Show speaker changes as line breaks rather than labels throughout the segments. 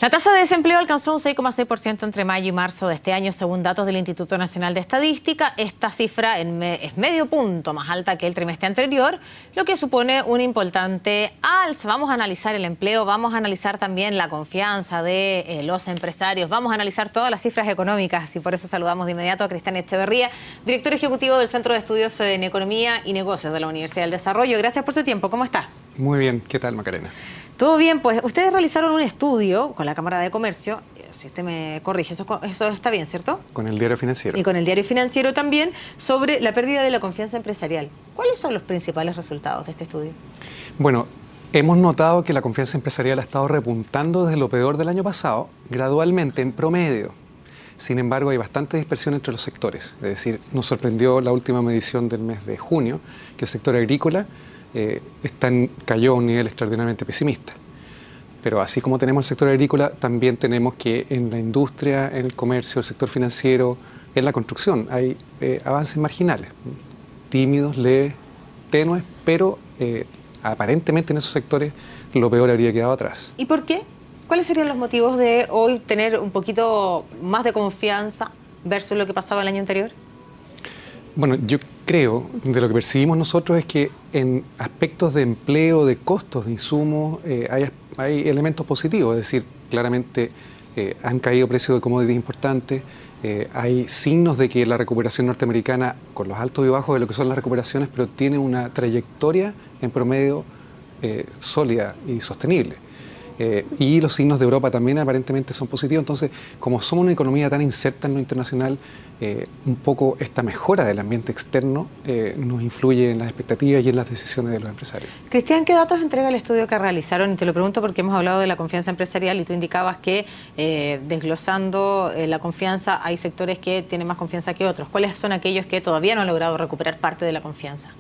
La tasa de desempleo alcanzó un 6,6% entre mayo y marzo de este año, según datos del Instituto Nacional de Estadística. Esta cifra es medio punto más alta que el trimestre anterior, lo que supone una importante alza. Vamos a analizar el empleo, vamos a analizar también la confianza de los empresarios, vamos a analizar todas las cifras económicas y por eso saludamos de inmediato a Cristian Echeverría, director ejecutivo del Centro de Estudios en Economía y Negocios de la Universidad del Desarrollo. Gracias por su tiempo. ¿Cómo está?
Muy bien. ¿Qué tal, Macarena?
Todo bien, pues ustedes realizaron un estudio con la Cámara de Comercio, si usted me corrige, eso está bien, ¿cierto?
Con el Diario Financiero.
Y con el Diario Financiero también, sobre la pérdida de la confianza empresarial. ¿Cuáles son los principales resultados de este estudio?
Bueno, hemos notado que la confianza empresarial ha estado repuntando desde lo peor del año pasado, gradualmente, en promedio. Sin embargo, hay bastante dispersión entre los sectores. Es decir, nos sorprendió la última medición del mes de junio, que el sector agrícola cayó a un nivel extraordinariamente pesimista. Pero así como tenemos el sector agrícola, también tenemos que en la industria, en el comercio, el sector financiero, en la construcción, hay avances marginales, tímidos, leves, tenues, pero aparentemente en esos sectores lo peor habría quedado atrás.
¿Y por qué? ¿Cuáles serían los motivos de hoy tener un poquito más de confianza versus lo que pasaba el año anterior?
Bueno, yo creo, de lo que percibimos nosotros, es que en aspectos de empleo, de costos, de insumos, hay elementos positivos. Es decir, claramente han caído precios de commodities importantes, hay signos de que la recuperación norteamericana, con los altos y bajos de lo que son las recuperaciones, pero tiene una trayectoria en promedio sólida y sostenible. Y los signos de Europa también aparentemente son positivos. Entonces, como somos una economía tan inserta en lo internacional, un poco esta mejora del ambiente externo nos influye en las expectativas y en las decisiones de los empresarios.
Cristian, ¿qué datos entrega el estudio que realizaron? Y te lo pregunto porque hemos hablado de la confianza empresarial y tú indicabas que desglosando la confianza hay sectores que tienen más confianza que otros. ¿Cuáles son aquellos que todavía no han logrado recuperar parte de la confianza?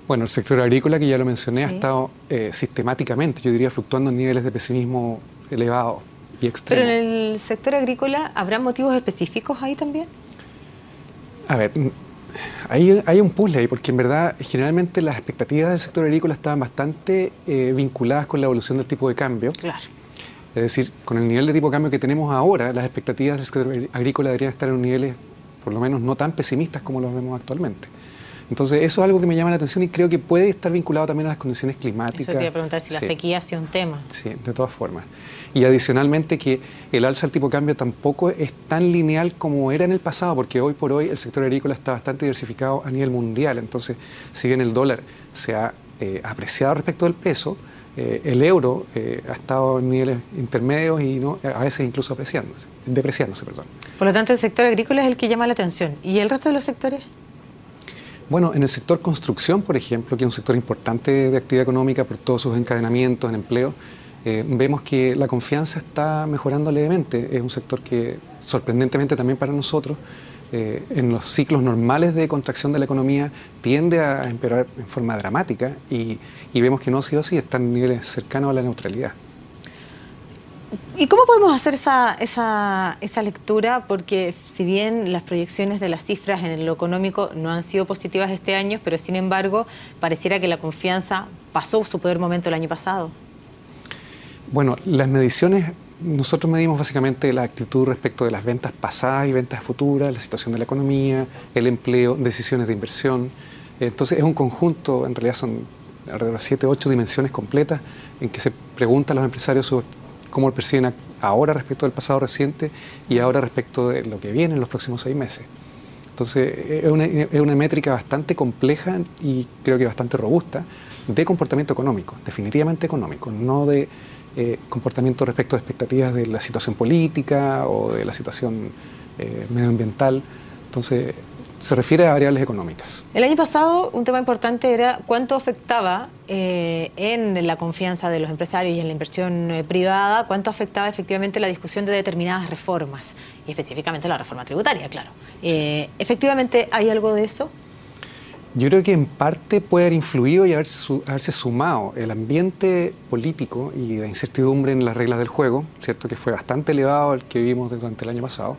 Bueno, el sector agrícola, que ya lo mencioné,
sí,
ha estado sistemáticamente, yo diría, fluctuando en niveles de pesimismo elevados y extremos.
¿Pero en el sector agrícola habrá motivos específicos ahí también?
A ver, hay un puzzle ahí, porque en verdad generalmente las expectativas del sector agrícola estaban bastante vinculadas con la evolución del tipo de cambio.
Claro.
Es decir, con el nivel de tipo de cambio que tenemos ahora, las expectativas del sector agrícola deberían estar en niveles por lo menos no tan pesimistas como los vemos actualmente. Entonces, eso es algo que me llama la atención y creo que puede estar vinculado también a las condiciones climáticas.
Eso te iba a preguntar si la sequía ha sido un tema.
Sí, de todas formas. Y adicionalmente que el alza del tipo de cambio tampoco es tan lineal como era en el pasado, porque hoy por hoy el sector agrícola está bastante diversificado a nivel mundial. Entonces, si bien el dólar se ha apreciado respecto del peso, el euro ha estado en niveles intermedios y a veces incluso depreciándose.
Por lo tanto, el sector agrícola es el que llama la atención. ¿Y el resto de los sectores?
Bueno, en el sector construcción, por ejemplo, que es un sector importante de actividad económica por todos sus encadenamientos en empleo, vemos que la confianza está mejorando levemente. Es un sector que, sorprendentemente también para nosotros, en los ciclos normales de contracción de la economía, tiende a empeorar en forma dramática y vemos que no ha sido así, está en niveles cercanos a la neutralidad.
¿Y cómo podemos hacer esa lectura? Porque si bien las proyecciones de las cifras en lo económico no han sido positivas este año, pero sin embargo pareciera que la confianza pasó su peor momento el año pasado.
Bueno, las mediciones, nosotros medimos básicamente la actitud respecto de las ventas pasadas y ventas futuras, la situación de la economía, el empleo, decisiones de inversión. Entonces es un conjunto, en realidad son alrededor de 7 o 8 dimensiones completas en que se pregunta a los empresarios sobre cómo perciben ahora respecto del pasado reciente y ahora respecto de lo que viene en los próximos 6 meses. Entonces, es una métrica bastante compleja y creo que bastante robusta de comportamiento económico, definitivamente económico, no de comportamiento respecto de expectativas de la situación política o de la situación medioambiental. Entonces, se refiere a variables económicas.
El año pasado un tema importante era cuánto afectaba en la confianza de los empresarios y en la inversión privada, cuánto afectaba efectivamente la discusión de determinadas reformas, y específicamente la reforma tributaria, claro. Sí. ¿Efectivamente hay algo de eso?
Yo creo que en parte puede haber influido y haberse sumado el ambiente político y de incertidumbre en las reglas del juego, ¿cierto? Que fue bastante elevado el que vivimos durante el año pasado.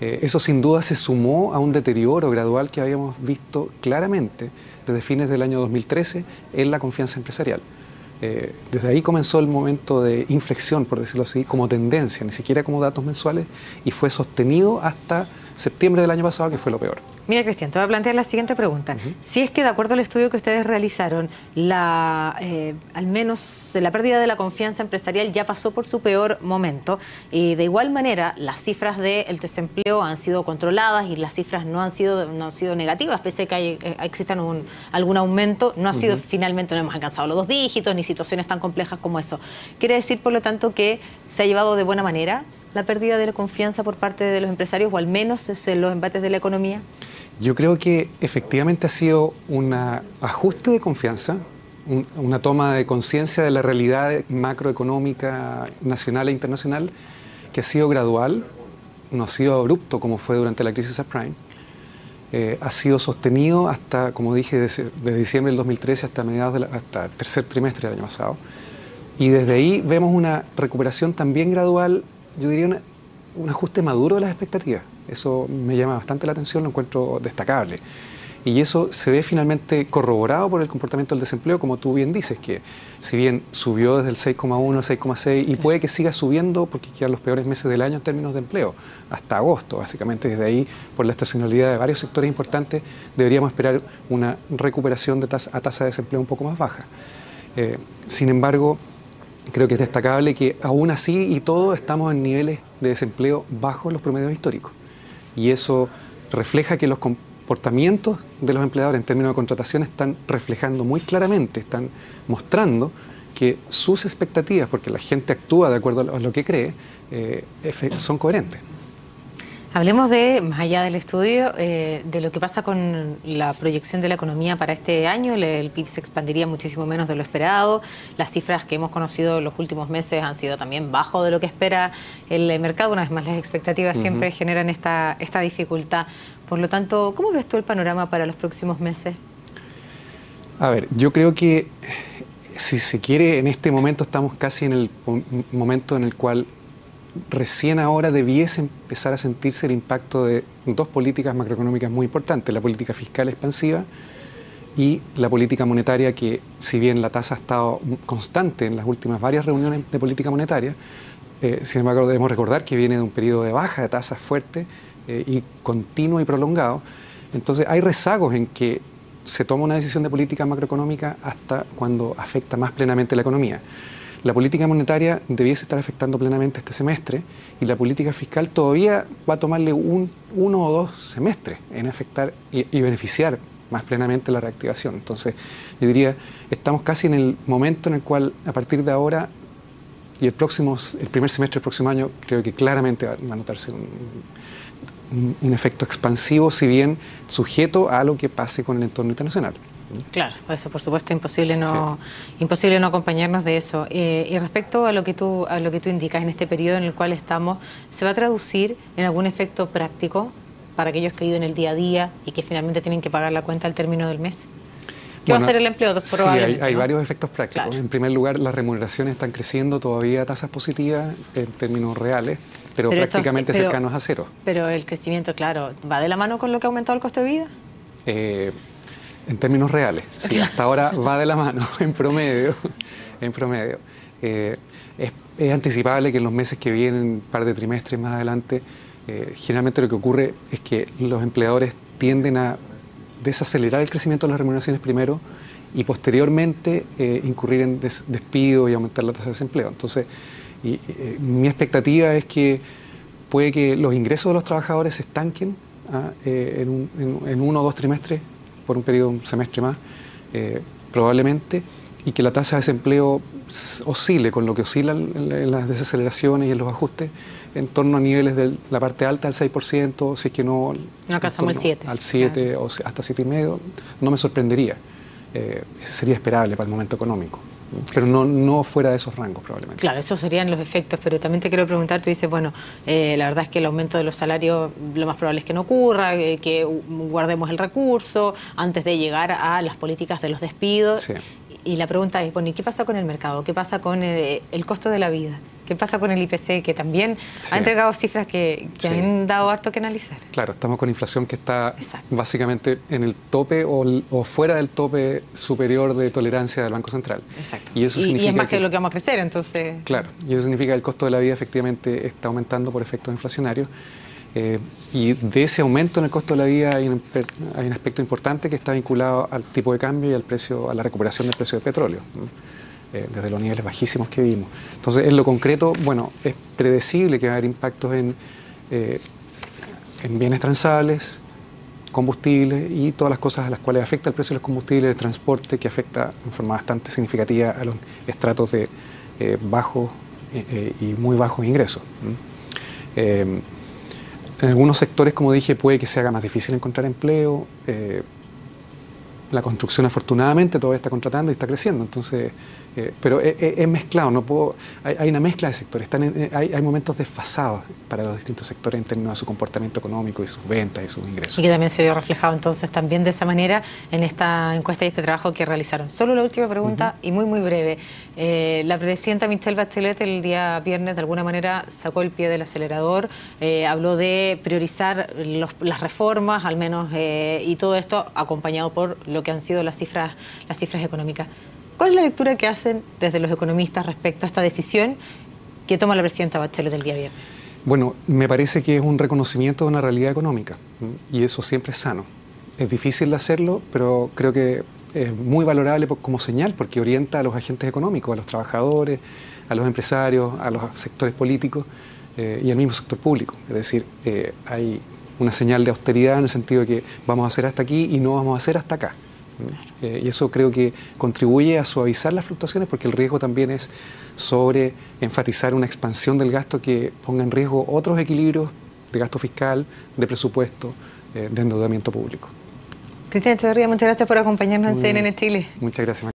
Eso sin duda se sumó a un deterioro gradual que habíamos visto claramente desde fines del año 2013 en la confianza empresarial. Desde ahí comenzó el momento de inflexión, por decirlo así, como tendencia, ni siquiera como datos mensuales, y fue sostenido hasta septiembre del año pasado, que fue lo peor.
Mira, Cristian, te voy a plantear la siguiente pregunta. Si es que, de acuerdo al estudio que ustedes realizaron, al menos la pérdida de la confianza empresarial ya pasó por su peor momento, y de igual manera las cifras del desempleo han sido controladas y las cifras no han sido negativas, pese a que existan algún aumento, no ha sido finalmente, no hemos alcanzado los 2 dígitos, ni situaciones tan complejas como eso. ¿Quiere decir, por lo tanto, que se ha llevado de buena manera la pérdida de la confianza por parte de los empresarios, o al menos en los embates de la economía?
Yo creo que efectivamente ha sido un ajuste de confianza, una toma de conciencia de la realidad macroeconómica nacional e internacional, que ha sido gradual, no ha sido abrupto como fue durante la crisis subprime. Ha sido sostenido hasta, como dije, desde diciembre del 2013 hasta hasta el tercer trimestre del año pasado. Y desde ahí vemos una recuperación también gradual, yo diría un ajuste maduro de las expectativas. Eso me llama bastante la atención, lo encuentro destacable. Y eso se ve finalmente corroborado por el comportamiento del desempleo, como tú bien dices, que si bien subió desde el 6,1 al 6,6 y puede que siga subiendo porque quedan los peores meses del año en términos de empleo, hasta agosto, básicamente desde ahí, por la estacionalidad de varios sectores importantes, deberíamos esperar una recuperación a tasa de desempleo un poco más baja. Sin embargo, creo que es destacable que aún así y todo estamos en niveles de desempleo bajos los promedios históricos. Y eso refleja que los comportamientos de los empleadores en términos de contratación están reflejando muy claramente, están mostrando que sus expectativas, porque la gente actúa de acuerdo a lo que cree, son coherentes.
Hablemos más allá del estudio, de lo que pasa con la proyección de la economía para este año. El PIB se expandiría muchísimo menos de lo esperado. Las cifras que hemos conocido en los últimos meses han sido también bajo de lo que espera el mercado. Una vez más, las expectativas siempre generan esta dificultad. Por lo tanto, ¿cómo ves tú el panorama para los próximos meses?
A ver, yo creo que, si se quiere, en este momento estamos casi en el momento en el cual recién ahora debiese empezar a sentirse el impacto de 2 políticas macroeconómicas muy importantes, la política fiscal expansiva y la política monetaria, que si bien la tasa ha estado constante en las últimas varias reuniones de política monetaria, sin embargo debemos recordar que viene de un periodo de baja de tasas fuerte y continuo y prolongado. Entonces hay rezagos en que se toma una decisión de política macroeconómica hasta cuando afecta más plenamente la economía. La política monetaria debiese estar afectando plenamente este semestre y la política fiscal todavía va a tomarle 1 o 2 semestres en afectar y beneficiar más plenamente la reactivación. Entonces, yo diría, estamos casi en el momento en el cual, a partir de ahora y el primer semestre del próximo año, creo que claramente va a notarse un efecto expansivo, si bien sujeto a lo que pase con el entorno internacional.
Claro, eso por supuesto imposible no acompañarnos de eso. Y respecto a lo que tú indicas en este periodo en el cual estamos, ¿se va a traducir en algún efecto práctico para aquellos que viven el día a día y que finalmente tienen que pagar la cuenta al término del mes? ¿Qué va a hacer el empleo? Probablemente,
sí, hay varios efectos prácticos. Claro. En primer lugar, las remuneraciones están creciendo todavía a tasas positivas en términos reales, pero prácticamente cercanos a cero.
Pero el crecimiento, claro, ¿va de la mano con lo que ha aumentado el costo de vida?
En términos reales, sí, hasta ahora va de la mano, en promedio. Es anticipable que en los meses que vienen, un par de trimestres más adelante, generalmente lo que ocurre es que los empleadores tienden a desacelerar el crecimiento de las remuneraciones primero y posteriormente incurrir en despido y aumentar la tasa de desempleo. Entonces, mi expectativa es que puede que los ingresos de los trabajadores se estanquen en 1 o 2 trimestres, por un periodo, un semestre más, probablemente, y que la tasa de desempleo oscile con lo que oscilan en las desaceleraciones y en los ajustes, en torno a niveles de la parte alta al 6%, si es que no
alcanzamos el 7%.
Al 7% o hasta 7,5%, no me sorprendería. Sería esperable para el momento económico. Pero no fuera de esos rangos probablemente.
Claro, esos serían los efectos, pero también te quiero preguntar, tú dices, bueno, la verdad es que el aumento de los salarios lo más probable es que no ocurra, que guardemos el recurso antes de llegar a las políticas de los despidos.
Sí.
Y la pregunta es, bueno, ¿y qué pasa con el mercado? ¿Qué pasa con el costo de la vida? ¿Qué pasa con el IPC, que también
Sí.
ha entregado cifras que
Sí.
han dado harto que analizar?
Claro, estamos con inflación que está
Exacto.
básicamente en el tope o fuera del tope superior de tolerancia del Banco Central.
Exacto.
Y eso
Y
significa
es más que lo que vamos a crecer, entonces...
Claro, y eso significa que el costo de la vida efectivamente está aumentando por efectos inflacionarios. Y de ese aumento en el costo de la vida hay un aspecto importante que está vinculado al tipo de cambio y al precio, a la recuperación del precio del petróleo, ¿no? Desde los niveles bajísimos que vimos. Entonces, en lo concreto, bueno, es predecible que va a haber impactos en bienes transables, combustibles y todas las cosas a las cuales afecta el precio de los combustibles, el transporte, que afecta en forma bastante significativa a los estratos de bajos y muy bajos ingresos. En algunos sectores, como dije, puede que se haga más difícil encontrar empleo. La construcción, afortunadamente, todavía está contratando y está creciendo. Entonces, pero es mezclado. No puedo, hay una mezcla de sectores. Hay momentos desfasados para los distintos sectores en términos de su comportamiento económico y sus ventas y sus ingresos.
Y que también se vio reflejado entonces también de esa manera en esta encuesta y este trabajo que realizaron. Solo la última pregunta y muy breve. La presidenta Michelle Bachelet el día viernes de alguna manera sacó el pie del acelerador, habló de priorizar las reformas, al menos, y todo esto acompañado por lo que han sido las cifras económicas. ¿Cuál es la lectura que hacen desde los economistas respecto a esta decisión que toma la presidenta Bachelet el día viernes?
Bueno, me parece que es un reconocimiento de una realidad económica, ¿no? Y eso siempre es sano. Es difícil de hacerlo, pero creo que es muy valorable como señal porque orienta a los agentes económicos, a los trabajadores, a los empresarios, a los sectores políticos y al mismo sector público. Es decir, hay una señal de austeridad en el sentido de que vamos a hacer hasta aquí y no vamos a hacer hasta acá. Y eso creo que contribuye a suavizar las fluctuaciones porque el riesgo también es sobre enfatizar una expansión del gasto que ponga en riesgo otros equilibrios de gasto fiscal, de presupuesto, de endeudamiento público.
Cristian Echeverría, muchas gracias por acompañarnos en CNN Chile.
Muchas gracias.